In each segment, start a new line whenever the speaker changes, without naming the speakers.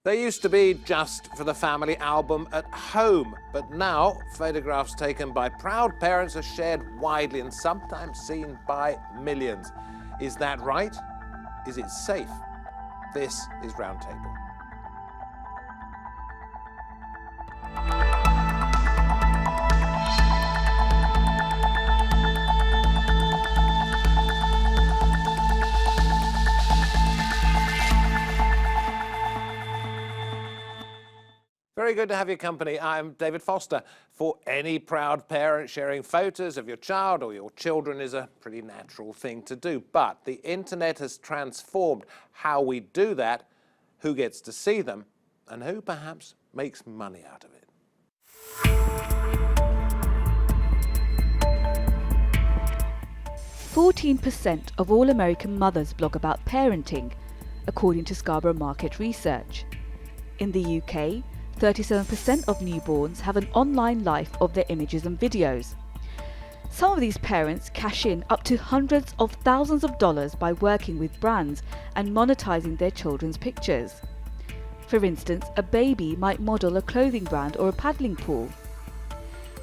They used to be just for the family album at home, but now photographs taken by proud parents are shared widely and sometimes seen by millions. Is that right? Is it safe? This is Roundtable. Very good to have your company. I'm David Foster. For any proud parent, sharing photos of your child or your children is a pretty natural thing to do. But the internet has transformed how we do that, who gets to see them, and who perhaps makes money out of it.
14% of all American mothers blog about parenting, according to Scarborough Market Research. In the UK, 37% of newborns have an online life of their images and videos. Some of these parents cash in up to hundreds of thousands of dollars by working with brands and monetizing their children's pictures. For instance, a baby might model a clothing brand or a paddling pool.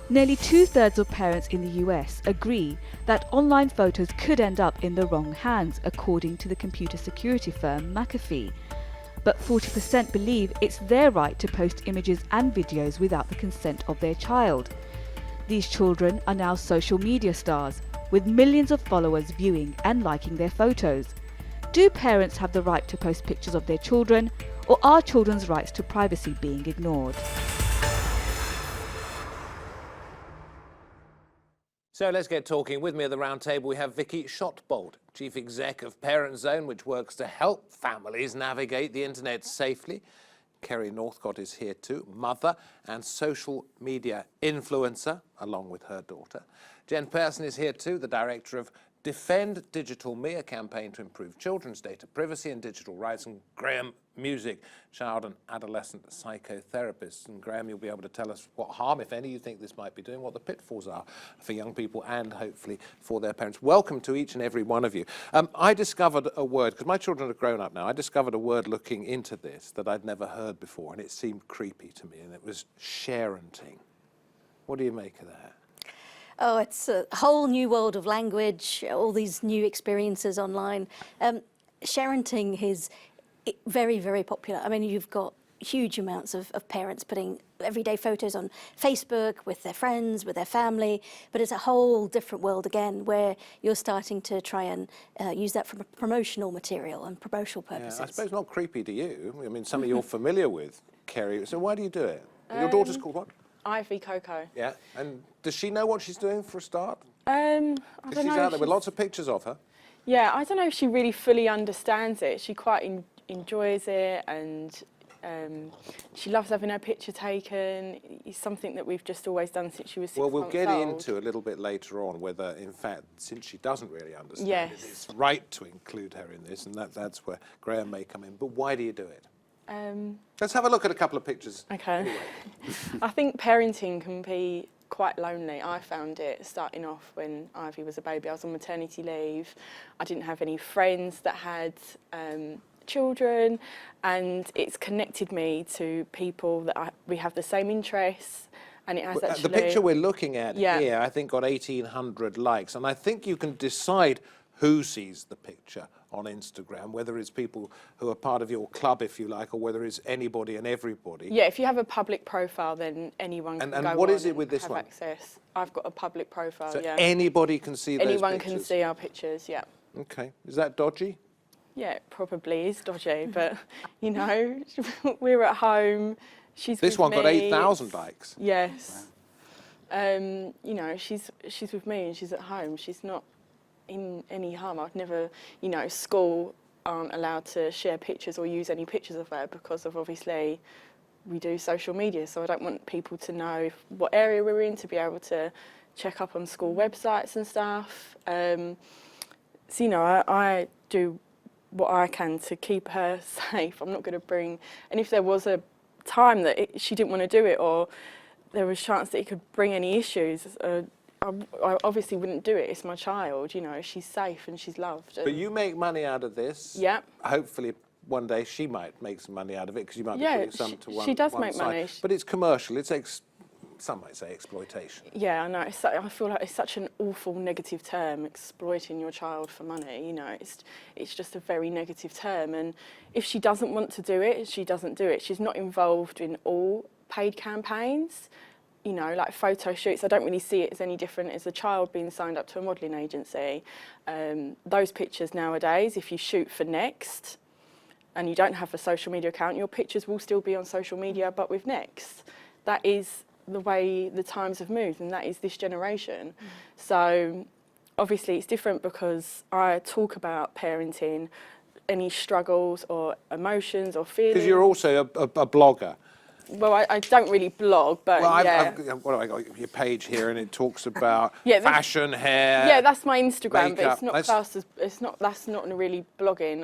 Nearly 2/3 of parents in the US agree that online photos could end up in the wrong hands, according to the computer security firm McAfee. But 40% believe it's their right to post images and videos without the consent of their child. These children are now social media stars, with millions of followers viewing and liking their photos. Do parents have the right to post pictures of their children, or are children's rights to privacy being ignored?
So let's get talking. With me at the round table we have Vicky Schottbold, Chief Exec of Parent Zone, which works to help families navigate the internet safely. Kerry Northcott is here too, mother and social media influencer, along with her daughter. Jen Persson is here too, the director of Defend Digital Me, a campaign to improve children's data privacy and digital rights, and Graham Music, child and adolescent psychotherapist. And Graham, you'll be able to tell us what harm, if any, you think this might be doing, what the pitfalls are for young people and hopefully for their parents. Welcome to each and every one of you. I discovered a word, because my children are grown up now, I discovered a word looking into this that I'd never heard before, and it seemed creepy to me, and it was sharenting. What do you make of that?
Oh, it's a whole new world of language, all these new experiences online. Sharenting is very, very popular. I mean, you've got huge amounts of parents putting everyday photos on Facebook with their friends, with their family, but it's a whole different world again where you're starting to try and use that for promotional material and promotional purposes.
Yeah, I suppose not creepy to you. I mean, something you're familiar with, Kerry. So why do you do it? Your daughter's called what?
Ivy Coco.
Yeah, and does she know what she's doing for a start?
I don't know.
She's out there with lots of pictures of her.
Yeah, I don't know if she really fully understands it. She quite enjoys it, and she loves having her picture taken. It's something that we've just always done since she was 6 months old.
Well, we'll get into a little bit later on whether, in fact, since she doesn't really understand it, it's right to include her in this, and that's where Graham may come in. But why do you do it? Let's have a look at a couple of pictures.
Okay.
Anyway.
I think parenting can be quite lonely. I found it starting off when Ivy was a baby. I was on maternity leave. I didn't have any friends that had children, and it's connected me to people that we have the same interests. And it has actually...
The picture we're looking at here, I think, got 1,800 likes, and I think you can decide who sees the picture on Instagram, whether it's people who are part of your club, if you like, or whether it's anybody and everybody.
Yeah, if you have a public profile, then anyone can go on
and what is it with this
have
one?
Access. I've got a public profile,
So
yeah.
anybody can see those pictures?
Anyone can see our pictures, yeah.
Okay. Is that dodgy?
Yeah, it probably is dodgy, but, you know, we're at home, she's
This
with
one got
me.
8,000 likes.
Yes. Wow. You know, she's with me and she's at home. She's not in any harm. I've never, you know, school aren't allowed to share pictures or use any pictures of her because of, obviously, we do social media, so I don't want people to know what area we're in, to be able to check up on school websites and stuff. So, you know, I do what I can to keep her safe. I'm not going to bring, and if there was a time that she didn't want to do it, or there was a chance that it could bring any issues, I obviously wouldn't do it. It's my child, you know, she's safe and she's loved.
But you make money out of this.
Yeah.
Hopefully one day she might make some money out of it because you might be
Yeah,
putting some to one
she does
one
make
side.
money.
But it's commercial. It's some might say exploitation.
Yeah, I know. I feel like it's such an awful negative term, exploiting your child for money. You know, it's just a very negative term. And if she doesn't want to do it, she doesn't do it. She's not involved in all paid campaigns. You know, like photo shoots, I don't really see it as any different as a child being signed up to a modelling agency. Those pictures nowadays, if you shoot for Next and you don't have a social media account, your pictures will still be on social media, but with Next. That is the way the times have moved, and that is this generation. So obviously it's different because I talk about parenting, any struggles or emotions or feelings.
Because you're also a blogger.
Well, I don't really blog, but
Well,
yeah.
what have I got? Your page here, and it talks about
Yeah,
fashion, hair.
Yeah, that's my Instagram, but
makeup.
it's not
That's-
classed as that's not really blogging.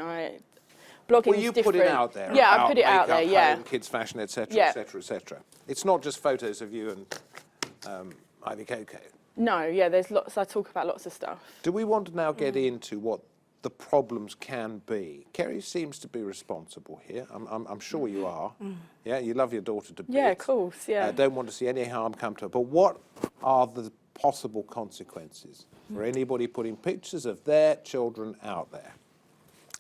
Blogging
Well,
is
you
different.
put it out there.
Yeah, I
about
put it out
makeup,
there. Yeah,
home, kids' fashion, etc.,
Yeah.
etc., etc. It's not just photos of you and Ivy Coco.
no, yeah. There's lots. I talk about lots of stuff.
Do we want to now get into what the problems can be? Kerry seems to be responsible here. I'm sure you are. Yeah, you love your daughter to bits.
Yeah, of course. Yeah.
Don't want to see any harm come to her. But what are the possible consequences for anybody putting pictures of their children out there?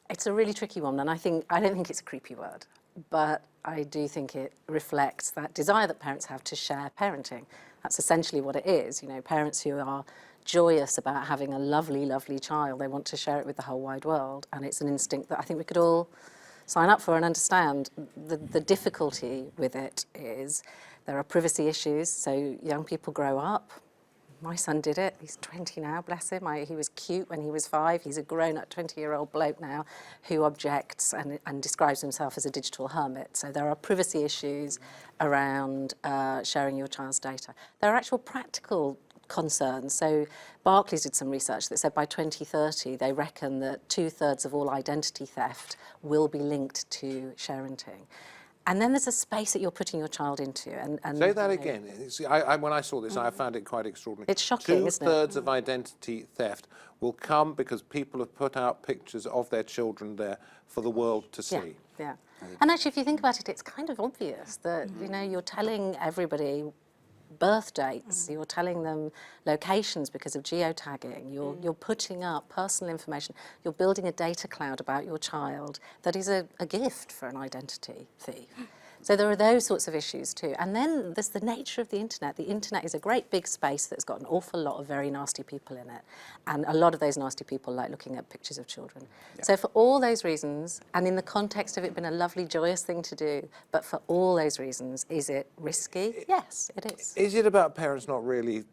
It's a really tricky one, and I don't think it's a creepy word, but I do think it reflects that desire that parents have to share parenting. That's essentially what it is. You know, parents who are joyous about having a lovely, lovely child, they want to share it with the whole wide world, and it's an instinct that I think we could all sign up for and understand. The difficulty with it is there are privacy issues, so young people grow up. My son did it. He's 20 now, bless him. He was cute when he was 5. He's a grown-up 20-year-old bloke now who objects and describes himself as a digital hermit. So there are privacy issues around sharing your child's data. There are actual practical concerns. So Barclays did some research that said by 2030 they reckon that 2/3 of all identity theft will be linked to sharenting. And then there's a space that you're putting your child into. And
Say that again. When I saw this, I found it quite extraordinary.
It's shocking, isn't it?
2/3 of identity theft will come because people have put out pictures of their children there for the world to see.
Yeah. And actually, if you think about it, it's kind of obvious that, you know, you're telling everybody birth dates, you're telling them locations because of geotagging, you're putting up personal information, you're building a data cloud about your child that is a gift for an identity thief. So there are those sorts of issues too. And then there's the nature of the internet. The internet is a great big space that's got an awful lot of very nasty people in it. And a lot of those nasty people like looking at pictures of children. Yeah. So for all those reasons, and in the context of it being a lovely, joyous thing to do, but for all those reasons, is it risky? Yes, it is.
Is it about parents not really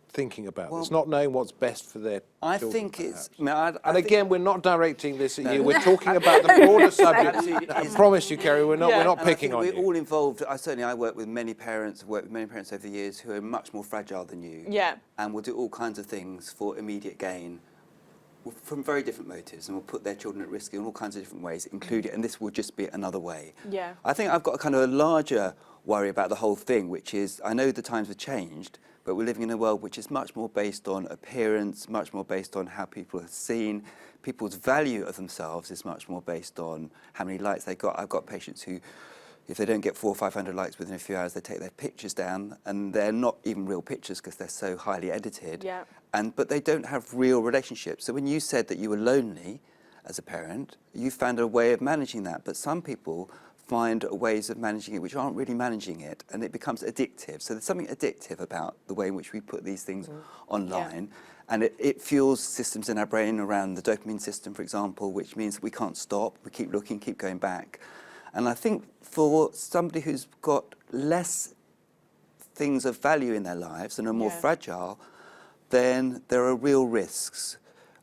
thinking about this, not knowing what's best for their
I
children,
think
perhaps?
it's. I
And
think-
again, we're not directing this at you. We're talking about the broader subject.
Absolutely,
I
it's-
promise you, Kerry, we're not
And I
picking
think
on
we're
you.
all involved. I work with many parents. I've worked with many parents over the years who are much more fragile than you.
Yeah.
And will do all kinds of things for immediate gain, from very different motives, and will put their children at risk in all kinds of different ways, including. And this will just be another way.
Yeah.
I think I've got a kind of a larger worry about the whole thing, which is I know the times have changed, but we're living in a world which is much more based on appearance, much more based on how people are seen. People's value of themselves is much more based on how many likes they got. I've got patients who, if they don't get 400 or 500 likes within a few hours, they take their pictures down, and they're not even real pictures because they're so highly edited.
Yeah.
But they don't have real relationships. So when you said that you were lonely as a parent, you found a way of managing that. But some people find ways of managing it which aren't really managing it, and it becomes addictive. So there's something addictive about the way in which we put these things online. And it fuels systems in our brain around the dopamine system, for example, which means that we can't stop. We keep looking, keep going back. And I think for somebody who's got less things of value in their lives and are more fragile, then there are real risks,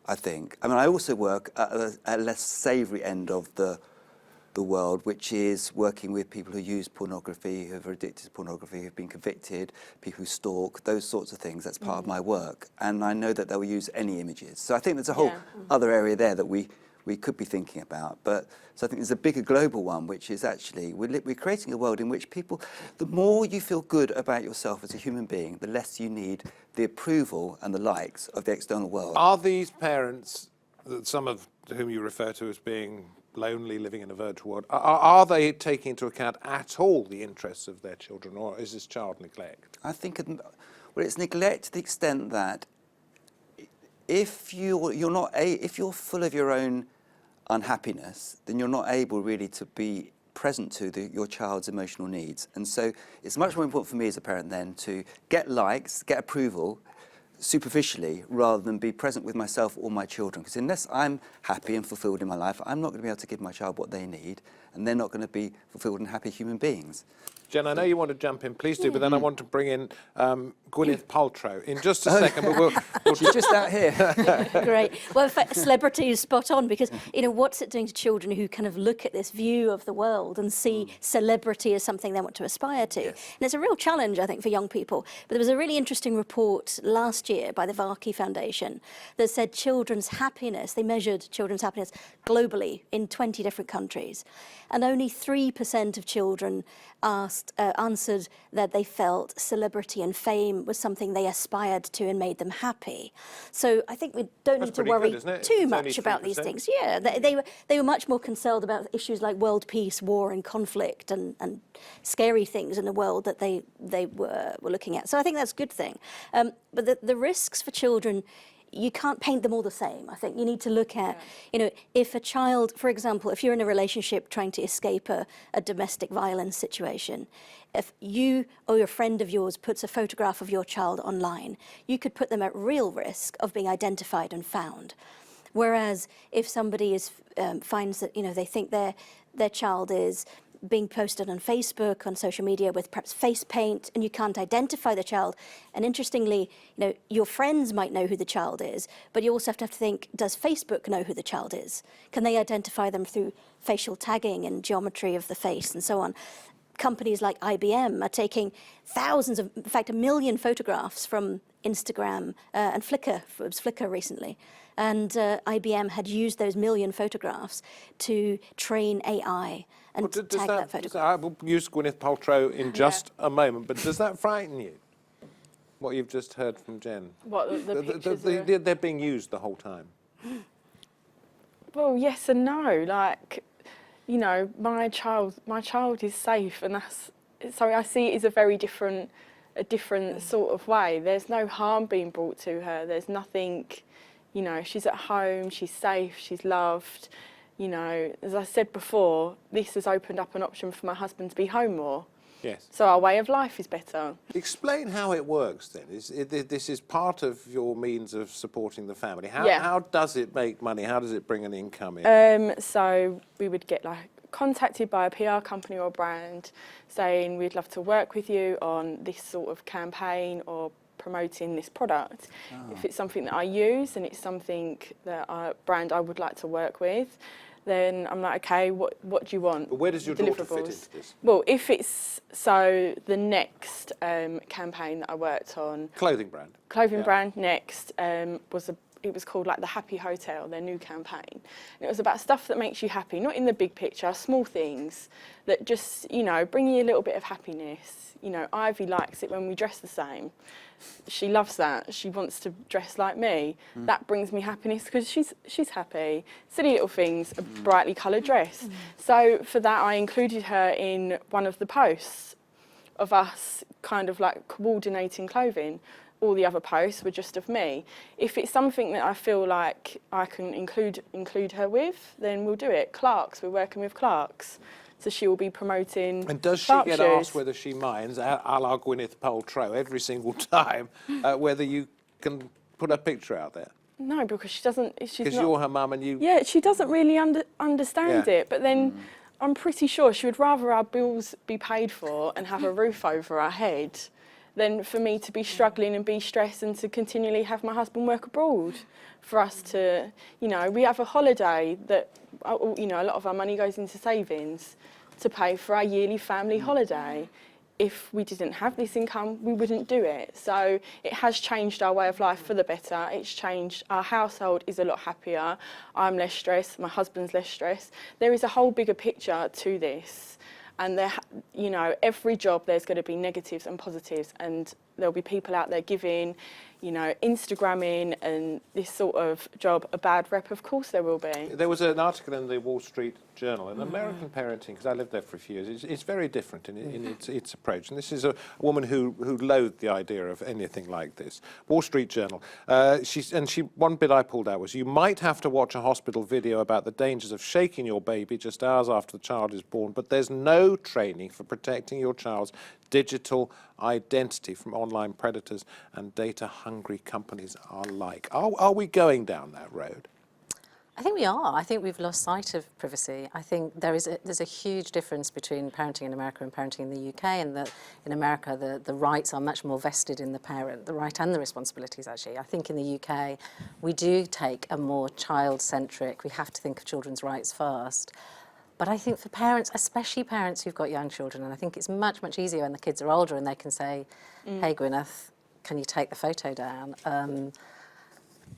I think. I mean, I also work at a less savoury end of the world, which is working with people who use pornography, who are addicted to pornography, who've been convicted, people who stalk, those sorts of things. That's part of my work. And I know that they'll use any images. So I think there's a whole other area there that we could be thinking about. But so I think there's a bigger global one, which is actually we're creating a world in which people, the more you feel good about yourself as a human being, the less you need the approval and the likes of the external world.
Are these parents, some of whom you refer to as being lonely, living in a virtual world, are they taking into account at all the interests of their children, or is this child neglect?
I think, well, it's neglect to the extent that if if you're full of your own unhappiness, then you're not able really to be present to your child's emotional needs. And so it's much more important for me as a parent then to get likes, get approval superficially, rather than be present with myself or my children. Because unless I'm happy and fulfilled in my life, I'm not going to be able to give my child what they need, and they're not going to be fulfilled and happy human beings.
Jen, I know you want to jump in, please do, but then I want to bring in Gwyneth Paltrow in just a second. But we'll
She's just out here.
Great. Well, in fact, celebrity is spot on, because, what's it doing to children who kind of look at this view of the world and see celebrity as something they want to aspire to?
Yes.
And it's a real challenge, I think, for young people. But there was a really interesting report last year by the Varkey Foundation that said children's happiness, they measured children's happiness globally in 20 different countries. And only 3% of children answered that they felt celebrity and fame was something they aspired to and made them happy. So I think we don't need to worry too much about these things. Yeah, they were much more concerned about issues like world peace, war and conflict and scary things in the world that they were looking at. So I think that's a good thing. But the risks for children, you can't paint them all the same. I think you need to look at, if a child, for example, if you're in a relationship trying to escape a domestic violence situation, if you or a friend of yours puts a photograph of your child online, you could put them at real risk of being identified and found. Whereas if somebody finds that, they think their child is being posted on Facebook, on social media with perhaps face paint, and you can't identify the child. And interestingly, your friends might know who the child is, but you also have to think, does Facebook know who the child is? Can they identify them through facial tagging and geometry of the face and so on? Companies like IBM are taking thousands of, in fact, 1 million photographs from Instagram and Flickr. It was Flickr recently. And IBM had used those 1 million photographs to train AI and tag that photograph.
I will use Gwyneth Paltrow in just a moment, but does that frighten you, what you've just heard from Jen?
What, the pictures
they're being used the whole time.
Well, yes and no. Like, my child is safe, and so I see it as a very different sort of way. There's no harm being brought to her. There's nothing, she's at home, she's safe, she's loved. As I said before, this has opened up an option for my husband to be home more.
Yes.
So our way of life is better.
Explain how it works then. This is part of your means of supporting the family. How does it make money? How does it bring an income in?
So we would get contacted by a PR company or brand saying we'd love to work with you on this sort of campaign or promoting this product. If it's something that I use and it's something that brand I would like to work with, then I'm like, okay, what do you want?
But where does your daughter fit into this?
Well, if it's, the next campaign that I worked on.
Clothing brand.
Brand next it was called the Happy Hotel, their new campaign. And it was about stuff that makes you happy, not in the big picture, small things that just, bring you a little bit of happiness. Ivy likes it when we dress the same. She loves that. She wants to dress like me. That brings me happiness because she's happy. Silly little things, a brightly coloured dress. So for that, I included her in one of the posts of us kind of coordinating clothing. All the other posts were just of me. If it's something that I feel like I can include her with, then we'll do it. Clarks, we're working with Clarks. So she will be promoting.
And does she get asked whether she minds, a la Gwyneth Paltrow, every single time, whether you can put a picture out there?
No, because she doesn't.
Because you're her mum and you.
Yeah, she doesn't really understand it. But then I'm pretty sure she would rather our bills be paid for and have a roof over our head than for me to be struggling and be stressed and to continually have my husband work abroad. For us to, we have a holiday that, a lot of our money goes into savings to pay for our yearly family holiday. If we didn't have this income, we wouldn't do it. So it has changed our way of life for the better. It's changed. Our household is a lot happier. I'm less stressed. My husband's less stressed. There is a whole bigger picture to this. And every job there's going to be negatives and positives, and there'll be people out there giving, you know, Instagramming and this sort of job a bad rep. Of course there will be.
There was an article in the Wall Street Journal, and American parenting, because I lived there for a few years, it's very different in its approach. And this is a woman who loathed the idea of anything like this. Wall Street Journal. One bit I pulled out was, you might have to watch a hospital video about the dangers of shaking your baby just hours after the child is born, but there's no training for protecting your child's digital identity from online predators and data-hungry companies alike. Are we going down that road?
I think we are. I think we've lost sight of privacy. I think there's a huge difference between parenting in America and parenting in the UK, and that in America the rights are much more vested in the parent, the right and the responsibilities actually. I think in the UK we do take a more child-centric, we have to think of children's rights first. But I think for parents, especially parents who've got young children, and I think it's much, much easier when the kids are older and they can say, hey Gwyneth, can you take the photo down?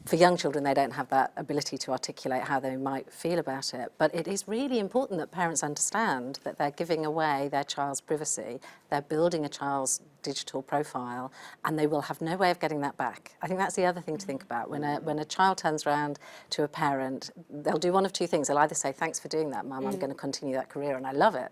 For young children, they don't have that ability to articulate how they might feel about it. But it is really important that parents understand that they're giving away their child's privacy, they're building a child's digital profile, and they will have no way of getting that back. I think that's the other thing to think about. When a child turns around to a parent, they'll do one of two things. They'll either say, thanks for doing that, Mum, I'm going to continue that career and I love it.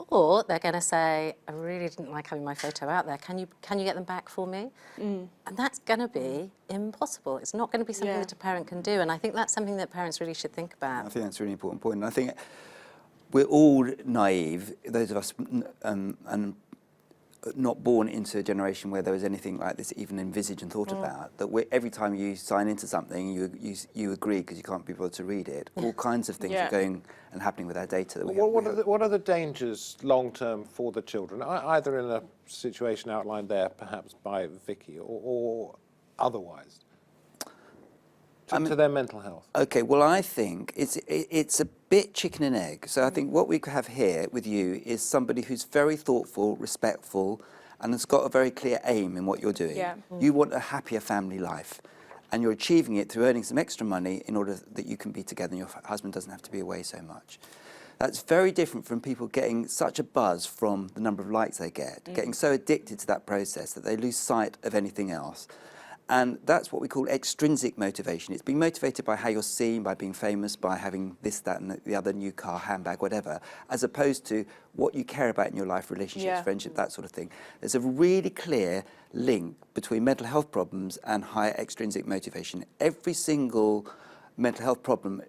Or they're going to say, I really didn't like having my photo out there. Can you get them back for me? And that's going to be impossible. It's not going to be something that a parent can do. And I think that's something that parents really should think about.
I think that's a really important point. And I think we're all naive, those of us and not born into a generation where there was anything like this even envisaged and thought about, that every time you sign into something, you agree because you can't be able to read it. All kinds of things are going and happening with our data. That
What are the dangers long-term for the children, either in a situation outlined there perhaps by Vicky or otherwise, to their mental health?
Okay, well, I think it's a bit chicken and egg. So I think what we have here with you is somebody who's very thoughtful, respectful, and has got a very clear aim in what you're doing.
Yeah.
You want a happier family life, and you're achieving it through earning some extra money in order that you can be together and your husband doesn't have to be away so much. That's very different from people getting such a buzz from the number of likes they get, getting so addicted to that process that they lose sight of anything else. And that's what we call extrinsic motivation. It's being motivated by how you're seen, by being famous, by having this, that, and the other, new car, handbag, whatever, as opposed to what you care about in your life, relationships, friendship, that sort of thing. There's a really clear link between mental health problems and higher extrinsic motivation. Every single mental health problem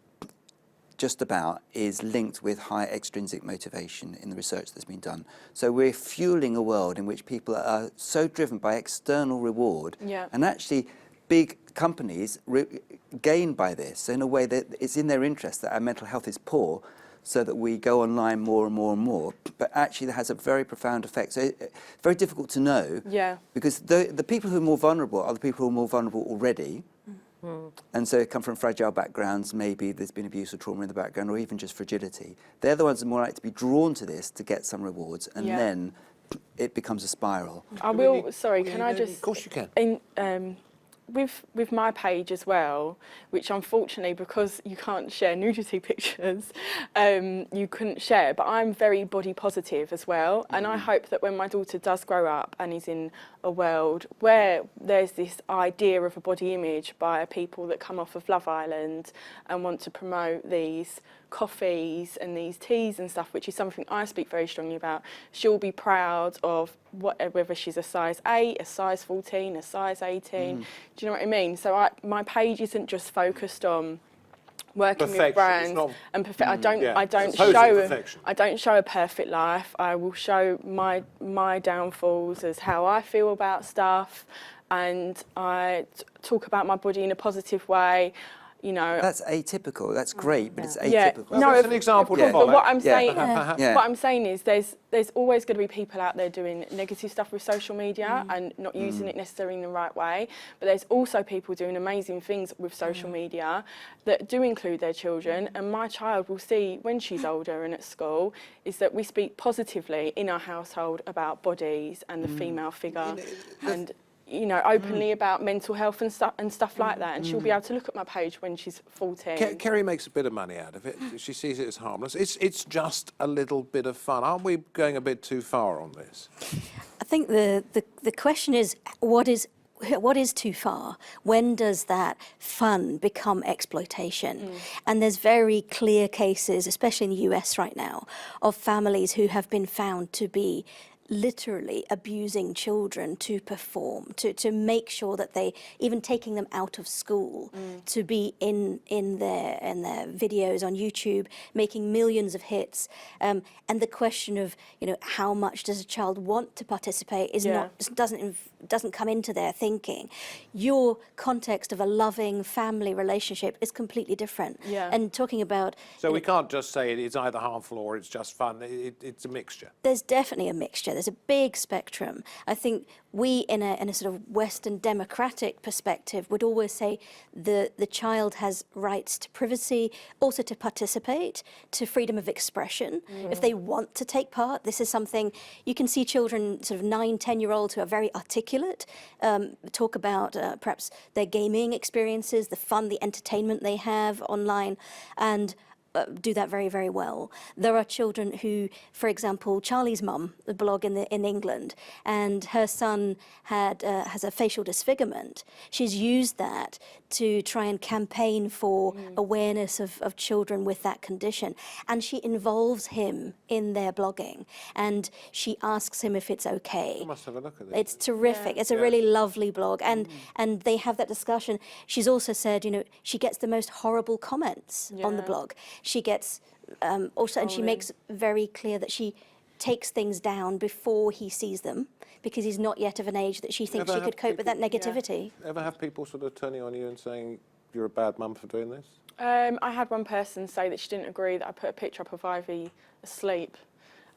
just about is linked with high extrinsic motivation in the research that's been done. So we're fueling a world in which people are so driven by external reward, and actually big companies gain by this in a way that it's in their interest that our mental health is poor, so that we go online more and more and more. But actually that has a very profound effect. So it's very difficult to know, because the people who are more vulnerable are the people who are more vulnerable already. And so come from fragile backgrounds, maybe there's been abuse or trauma in the background, or even just fragility. They're the ones that are more likely to be drawn to this to get some rewards, and then it becomes a spiral.
I will, sorry, can I just...
Of course you can.
With my page as well, which unfortunately, because you can't share nudity pictures, you couldn't share, but I'm very body positive as well. And I hope that when my daughter does grow up and is in a world where there's this idea of a body image by people that come off of Love Island and want to promote these coffees and these teas and stuff, which is something I speak very strongly about, she'll be proud of whether she's a size 8, a size 14, a size 18. Do you know what I mean? So my page isn't just focused on working with brands and perfect. I don't show a perfect life. I will show my downfalls as how I feel about stuff, and I talk about my body in a positive way. You know,
that's atypical. That's great, but it's atypical.
No, it's an example to follow.
But what I'm saying, what I'm saying is, there's always going to be people out there doing negative stuff with social media and not using it necessarily in the right way. But there's also people doing amazing things with social media that do include their children. And my child will see when she's older and at school is that we speak positively in our household about bodies and the female figure, and openly about mental health and stuff like that, and she'll be able to look at my page when she's 14.
Kerry makes a bit of money out of it. She sees it as harmless. It's just a little bit of fun. Aren't we going a bit too far on this?
think the question is what is too far? When does that fun become exploitation? And there's very clear cases, especially in the US right now, of families who have been found to be literally abusing children to perform, to make sure that they, even taking them out of school, to be in their videos on YouTube, making millions of hits. And the question of, you know, how much does a child want to participate is doesn't come into their thinking. Your context of a loving family relationship is completely different.
Yeah.
And talking about,
So we can't just say it's either harmful or it's just fun. It's a mixture.
there's definitely a mixture. There's a big spectrum. I think we, in a sort of Western democratic perspective, would always say the child has rights to privacy, also to participate, to freedom of expression. If they want to take part, this is something you can see children, sort of 9, 10-year-olds who are very articulate, talk about perhaps their gaming experiences, the fun, the entertainment they have online, and do that very, very well. There are children who, for example, Charlie's mum, the blog in England, and her son has a facial disfigurement. She's used that to try and campaign for awareness of children with that condition. And she involves him in their blogging, and she asks him if it's okay.
I must have a look at this.
It's terrific. It's a really lovely blog, and they have that discussion. She's also said, you know, she gets the most horrible comments on the blog. She gets also, and she makes very clear that she takes things down before he sees them, because he's not yet of an age that she thinks she could cope with that negativity.
Ever have people sort of turning on you and saying you're a bad mum for doing this?
I had one person say that she didn't agree that I put a picture up of Ivy asleep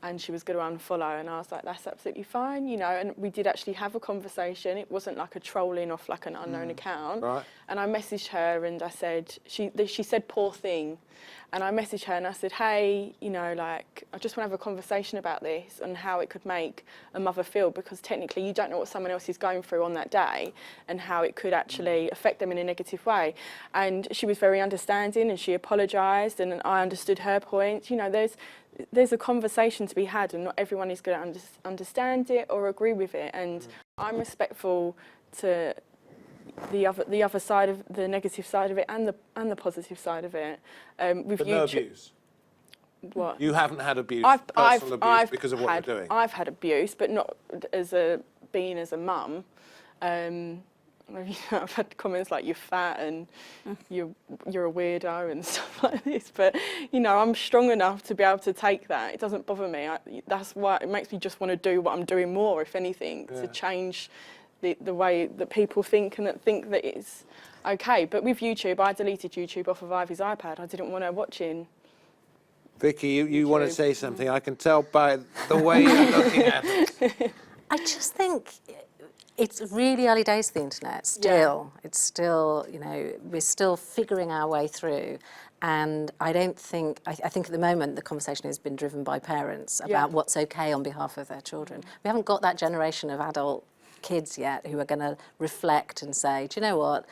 and she was going to unfollow, and I was like, that's absolutely fine, you know, and we did actually have a conversation. It wasn't like a trolling off like an unknown account.
Right.
And I messaged her and I said, she said poor thing, and I messaged her and I said, hey, you know, like, I just want to have a conversation about this and how it could make a mother feel, because technically you don't know what someone else is going through on that day and how it could actually affect them in a negative way. And she was very understanding and she apologised, and I understood her point. You know, there's a conversation to be had, and not everyone is going to understand it or agree with it. And I'm respectful to the other side of the negative side of it and the positive side of it. With
But no abuse?
What?
You haven't had abuse,
I've
personal abuse, because of what you're doing?
I've had abuse, but not being as a mum. I've had comments like you're fat and you're a weirdo and stuff like this, but you know, I'm strong enough to be able to take that. It doesn't bother me. That's why it makes me just want to do what I'm doing more, if anything, to change the way that people think and that think that it's okay. But with YouTube, I deleted YouTube off of Ivy's iPad. I didn't want her watching.
Vicky, you want to say something? I can tell by the way you're looking at it.
I just think it's really early days of the internet still. It's still, you know, we're still figuring our way through. And I think at the moment the conversation has been driven by parents about what's okay on behalf of their children. We haven't got that generation of adult kids yet who are going to reflect and say, do you know what,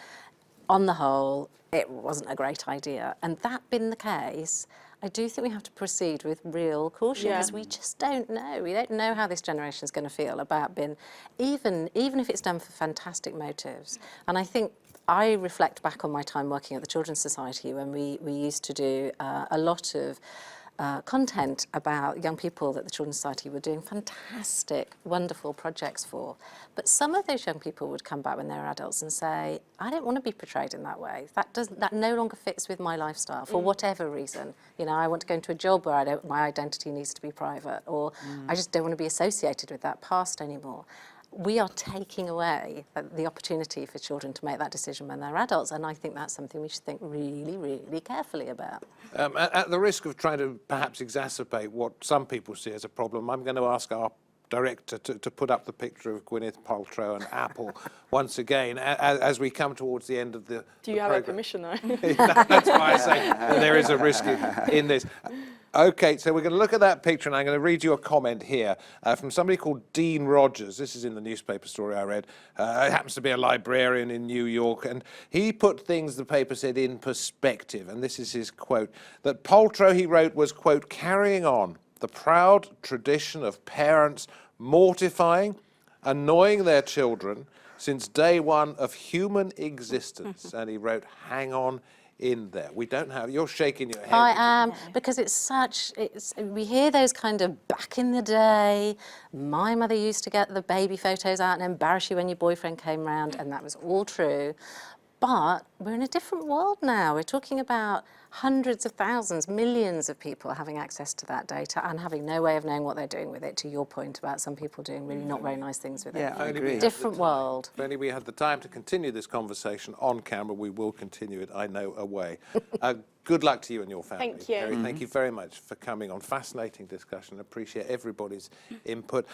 on the whole, it wasn't a great idea. And that being the case, I do think we have to proceed with real caution, because we just don't know. We don't know how this generation is going to feel about being, even if it's done for fantastic motives. And I think I reflect back on my time working at the Children's Society when we used to do a lot of content about young people that the Children's Society were doing fantastic, wonderful projects for. But some of those young people would come back when they were adults and say, I don't want to be portrayed in that way. That no longer fits with my lifestyle for whatever reason. You know, I want to go into a job where my identity needs to be private, or I just don't want to be associated with that past anymore. We are taking away the opportunity for children to make that decision when they're adults, and I think that's something we should think really, really carefully about.
At the risk of trying to perhaps exacerbate what some people see as a problem, I'm going to ask our director to put up the picture of Gwyneth Paltrow and Apple once again as we come towards the end of the
Do you have her permission though?
That's why I say there is a risk in this. Okay, so we're going to look at that picture, and I'm going to read you a comment here from somebody called Dean Rogers. This is in the newspaper story I read. It happens to be a librarian in New York, and he put things, the paper said, in perspective. And this is his quote, that Paltrow, he wrote, was, quote, carrying on the proud tradition of parents mortifying annoying their children since day one of human existence. And he wrote, hang on in there. We don't have, you're shaking your head.
I am, because we hear those kind of back in the day, my mother used to get the baby photos out and embarrass you when your boyfriend came round, and that was all true. But we're in a different world now. We're talking about hundreds of thousands, millions of people having access to that data and having no way of knowing what they're doing with it, to your point about some people doing really not very nice things with
Yeah,
it.
I agree.
Different world.
If only we had the time to continue this conversation on camera, we will continue it, I know, away. Good luck to you and your family.
Thank you.
Kerry, thank you very much for coming on. Fascinating discussion. Appreciate everybody's input.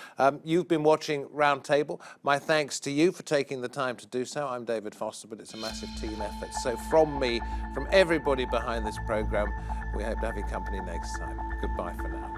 You've been watching Roundtable. My thanks to you for taking the time to do so. I'm David Foster, but it's a massive team effort. So from me, from everybody behind this programme, we hope to have your company next time. Goodbye for now.